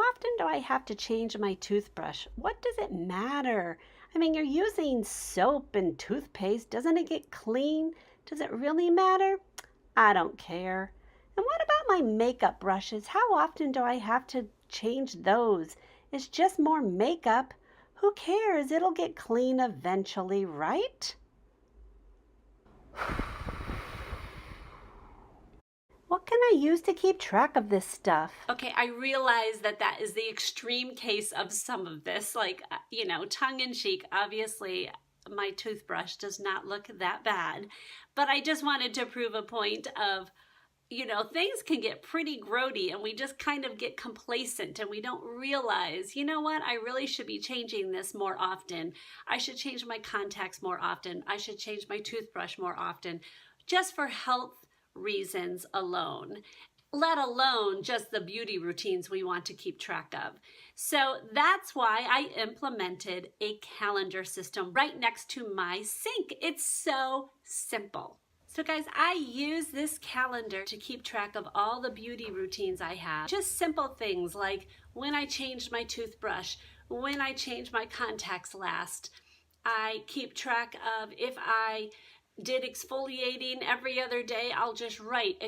often do I have to change my toothbrush? What does it matter? I mean, you're using soap and toothpaste. Doesn't it get clean? Does it really matter? I don't care. And what about my makeup brushes? How often do I have to change those? It's just more makeup. Who cares? It'll get clean eventually, right? What can I use to keep track of this stuff? Okay, I realize that that is the extreme case of some of this, like, tongue in cheek. Obviously, my toothbrush does not look that bad, but I just wanted to prove a point of, things can get pretty grody and we just kind of get complacent and we don't realize, you know what, I really should be changing this more often. I should change my contacts more often. I should change my toothbrush more often, just for health reasons alone, let alone just the beauty routines we want to keep track of. So that's why I implemented a calendar system right next to my sink. It's so simple. So guys, I use this calendar to keep track of all the beauty routines I have. Just simple things like when I changed my toothbrush, when I changed my contacts last. I keep track of if I did exfoliating every other day. I'll just write,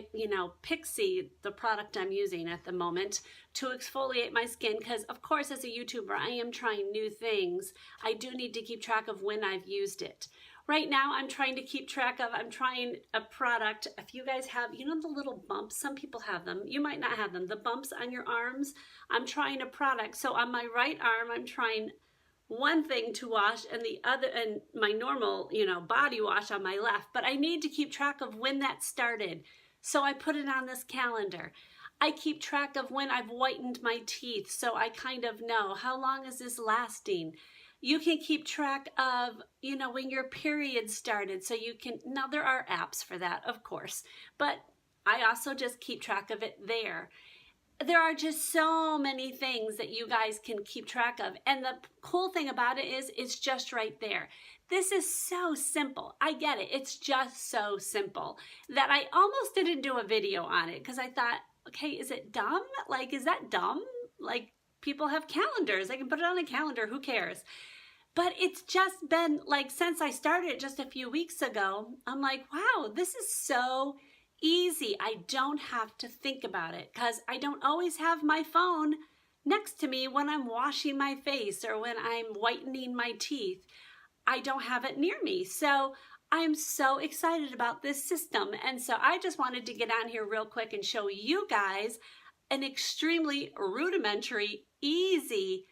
Pixie, the product I'm using at the moment, to exfoliate my skin, because of course as a YouTuber I am trying new things. I do need to keep track of when I've used it. Right now I'm trying to keep track of, I'm trying a product. If you guys have, the little bumps, some people have them, you might not have them, the bumps on your arms, I'm trying a product. So on my right arm I'm trying one thing to wash and the other, and my normal, body wash on my left, but I need to keep track of when that started. So I put it on this calendar. I keep track of when I've whitened my teeth, so I kind of know how long is this lasting. You can keep track of, when your period started, so you can, now there are apps for that, of course, but I also just keep track of it there. There are just so many things that you guys can keep track of. And the cool thing about it is it's just right there. This is so simple. I get it. It's just so simple that I almost didn't do a video on it because I thought, okay, is it dumb? Like, is that dumb? Like, people have calendars. I can put it on a calendar. Who cares? But it's just been like, since I started just a few weeks ago, I'm like, wow, this is so easy. I don't have to think about it because I don't always have my phone next to me when I'm washing my face or when I'm whitening my teeth. I don't have it near me. So I'm so excited about this system. And so I just wanted to get on here real quick and show you guys an extremely rudimentary, easy,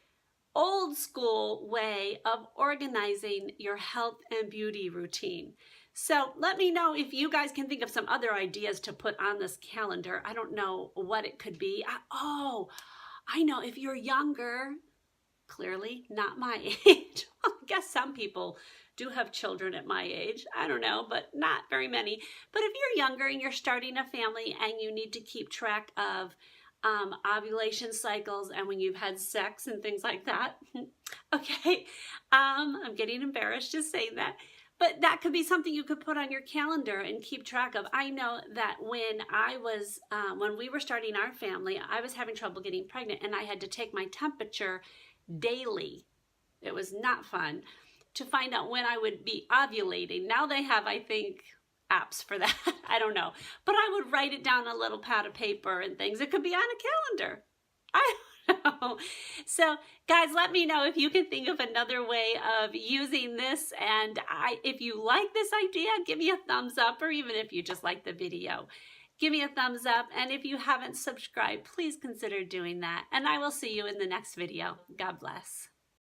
old school way of organizing your health and beauty routine. So let me know if you guys can think of some other ideas to put on this calendar. I don't know what it could be. I know, if you're younger, clearly not my age. I guess some people do have children at my age. I don't know, but not very many. But if you're younger and you're starting a family and you need to keep track of ovulation cycles and when you've had sex and things like that. Okay, I'm getting embarrassed just saying that. But that could be something you could put on your calendar and keep track of. I know that when we were starting our family, I was having trouble getting pregnant and I had to take my temperature daily. It was not fun to find out when I would be ovulating. Now they have, I think, apps for that. I don't know. But I would write it down on a little pad of paper and things. It could be on a calendar. I don't know. So guys, let me know if you can think of another way of using this. And if you like this idea, give me a thumbs up, or even if you just like the video, give me a thumbs up. And if you haven't subscribed, please consider doing that. And I will see you in the next video. God bless.